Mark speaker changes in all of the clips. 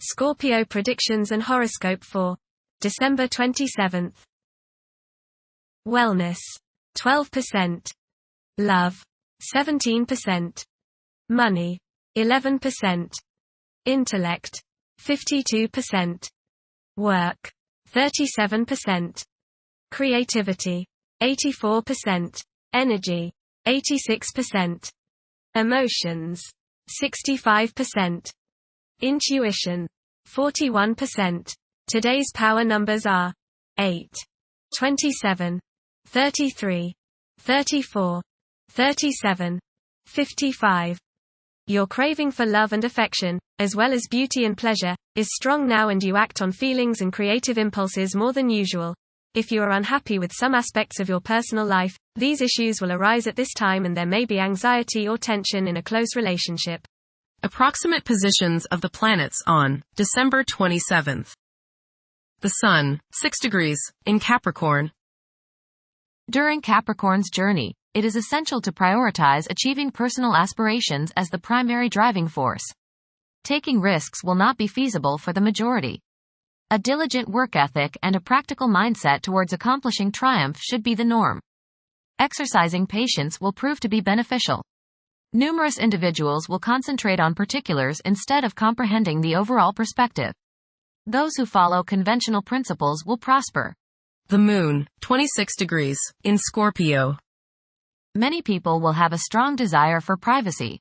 Speaker 1: Scorpio predictions and horoscope for December 27th. Wellness 12%. Love 17%. Money 11%. Intellect 52%. Work 37%. Creativity 84%. Energy 86%. Emotions 65%. Intuition 41%. Today's power numbers are 8, 27, 33, 34, 37, 55. Your craving for love and affection, as well as beauty and pleasure, is strong now, and you act on feelings and creative impulses more than usual. If you are unhappy with some aspects of your personal life, these issues will arise at this time, and there may be anxiety or tension in a close relationship.
Speaker 2: Approximate positions of the planets on December 27th. The Sun, 6 degrees, in Capricorn.
Speaker 3: During Capricorn's journey, it is essential to prioritize achieving personal aspirations as the primary driving force. Taking risks will not be feasible for the majority. A diligent work ethic and a practical mindset towards accomplishing triumph should be the norm. Exercising patience will prove to be beneficial. Numerous individuals will concentrate on particulars instead of comprehending the overall perspective. Those who follow conventional principles will prosper.
Speaker 2: The Moon, 26 degrees, in Scorpio.
Speaker 3: Many people will have a strong desire for privacy.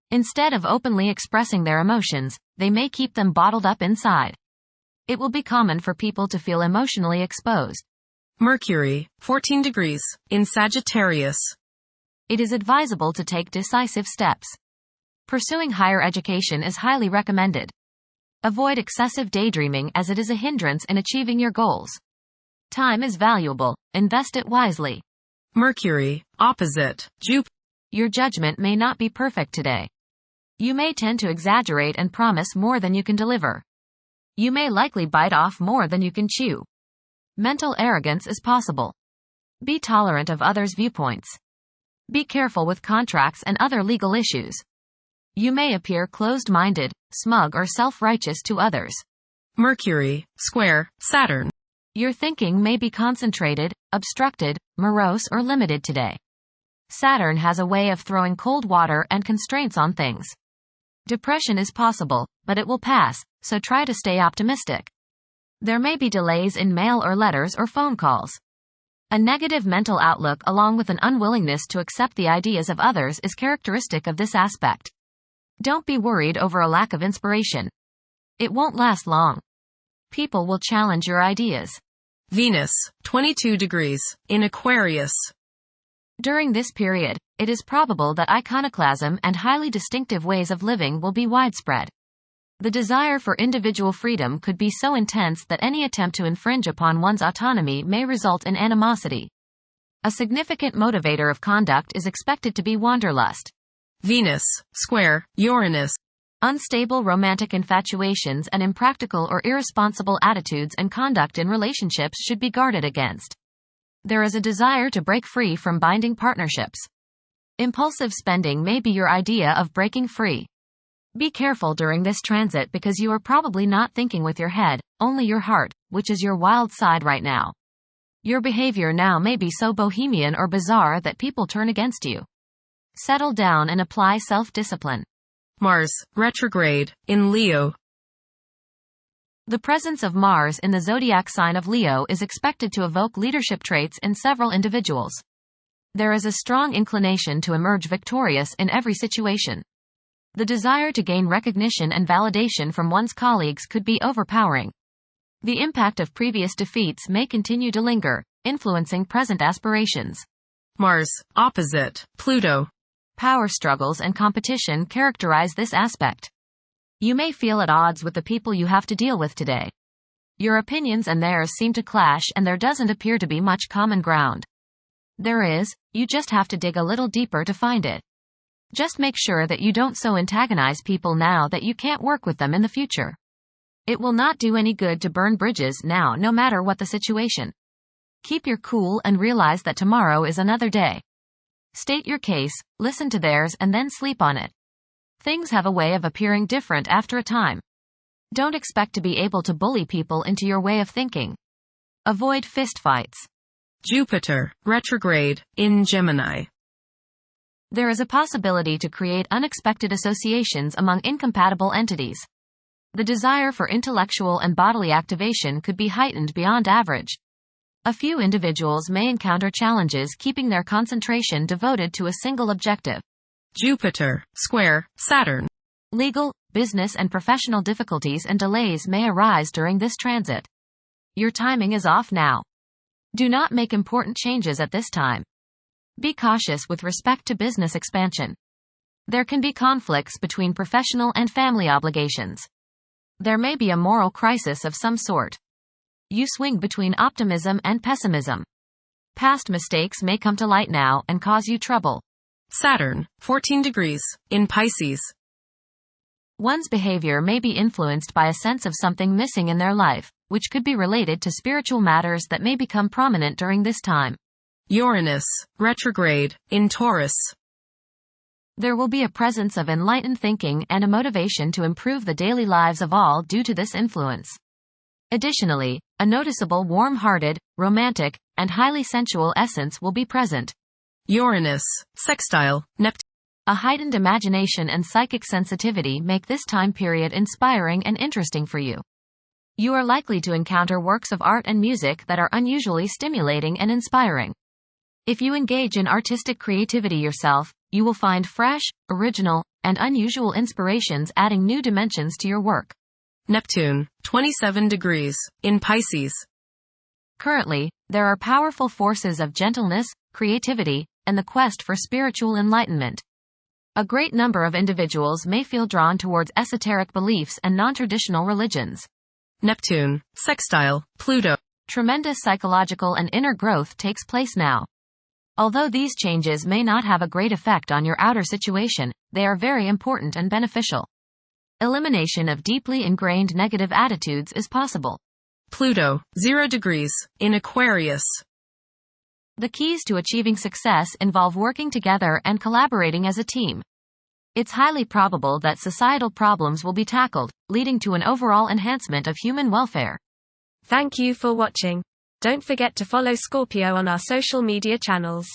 Speaker 3: Instead of openly expressing their emotions, they may keep them bottled up inside. It will be common for people to feel emotionally exposed.
Speaker 2: Mercury, 14 degrees, in Sagittarius.
Speaker 3: It is advisable to take decisive steps. Pursuing higher education is highly recommended. Avoid excessive daydreaming as it is a hindrance in achieving your goals. Time is valuable, invest it wisely.
Speaker 2: Mercury, opposite Jupiter.
Speaker 3: Your judgment may not be perfect today. You may tend to exaggerate and promise more than you can deliver. You may likely bite off more than you can chew. Mental arrogance is possible. Be tolerant of others' viewpoints. Be careful with contracts and other legal issues. You may appear closed-minded, smug, or self-righteous to others.
Speaker 2: Mercury, square Saturn.
Speaker 3: Your thinking may be concentrated, obstructed, morose, or limited today. Saturn has a way of throwing cold water and constraints on things. Depression is possible, but it will pass, so try to stay optimistic. There may be delays in mail or letters or phone calls. A negative mental outlook along with an unwillingness to accept the ideas of others is characteristic of this aspect. Don't be worried over a lack of inspiration. It won't last long. People will challenge your ideas.
Speaker 2: Venus, 22 degrees, in Aquarius.
Speaker 3: During this period, it is probable that iconoclasm and highly distinctive ways of living will be widespread. The desire for individual freedom could be so intense that any attempt to infringe upon one's autonomy may result in animosity. A significant motivator of conduct is expected to be wanderlust.
Speaker 2: Venus, square Uranus.
Speaker 3: Unstable romantic infatuations and impractical or irresponsible attitudes and conduct in relationships should be guarded against. There is a desire to break free from binding partnerships. Impulsive spending may be your idea of breaking free. Be careful during this transit because you are probably not thinking with your head, only your heart, which is your wild side right now. Your behavior now may be so bohemian or bizarre that people turn against you. Settle down and apply self-discipline.
Speaker 2: Mars, retrograde, in Leo.
Speaker 3: The presence of Mars in the zodiac sign of Leo is expected to evoke leadership traits in several individuals. There is a strong inclination to emerge victorious in every situation. The desire to gain recognition and validation from one's colleagues could be overpowering. The impact of previous defeats may continue to linger, influencing present aspirations.
Speaker 2: Mars, opposite Pluto.
Speaker 3: Power struggles and competition characterize this aspect. You may feel at odds with the people you have to deal with today. Your opinions and theirs seem to clash, and there doesn't appear to be much common ground. There is, you just have to dig a little deeper to find it. Just make sure that you don't so antagonize people now that you can't work with them in the future. It will not do any good to burn bridges now, no matter what the situation. Keep your cool and realize that tomorrow is another day. State your case, listen to theirs, and then sleep on it. Things have a way of appearing different after a time. Don't expect to be able to bully people into your way of thinking. Avoid fistfights.
Speaker 2: Jupiter, retrograde, in Gemini.
Speaker 3: There is a possibility to create unexpected associations among incompatible entities. The desire for intellectual and bodily activation could be heightened beyond average. A few individuals may encounter challenges keeping their concentration devoted to a single objective.
Speaker 2: Jupiter, square, Saturn.
Speaker 3: Legal, business and professional difficulties and delays may arise during this transit. Your timing is off now. Do not make important changes at this time. Be cautious with respect to business expansion. There can be conflicts between professional and family obligations. There may be a moral crisis of some sort. You swing between optimism and pessimism. Past mistakes may come to light now and cause you trouble.
Speaker 2: Saturn, 14 degrees, in Pisces.
Speaker 3: One's behavior may be influenced by a sense of something missing in their life, which could be related to spiritual matters that may become prominent during this time.
Speaker 2: Uranus, retrograde, in Taurus.
Speaker 3: There will be a presence of enlightened thinking and a motivation to improve the daily lives of all due to this influence. Additionally, a noticeable warm-hearted, romantic, and highly sensual essence will be present.
Speaker 2: Uranus, sextile, Neptune.
Speaker 3: A heightened imagination and psychic sensitivity make this time period inspiring and interesting for you. You are likely to encounter works of art and music that are unusually stimulating and inspiring. If you engage in artistic creativity yourself, you will find fresh, original, and unusual inspirations adding new dimensions to your work.
Speaker 2: Neptune, 27 degrees, in Pisces.
Speaker 3: Currently, there are powerful forces of gentleness, creativity, and the quest for spiritual enlightenment. A great number of individuals may feel drawn towards esoteric beliefs and non-traditional religions.
Speaker 2: Neptune, sextile, Pluto.
Speaker 3: Tremendous psychological and inner growth takes place now. Although these changes may not have a great effect on your outer situation, they are very important and beneficial. Elimination of deeply ingrained negative attitudes is possible.
Speaker 2: Pluto, 0 degrees, in Aquarius.
Speaker 3: The keys to achieving success involve working together and collaborating as a team. It's highly probable that societal problems will be tackled, leading to an overall enhancement of human welfare.
Speaker 1: Thank you for watching. Don't forget to follow Scorpio on our social media channels.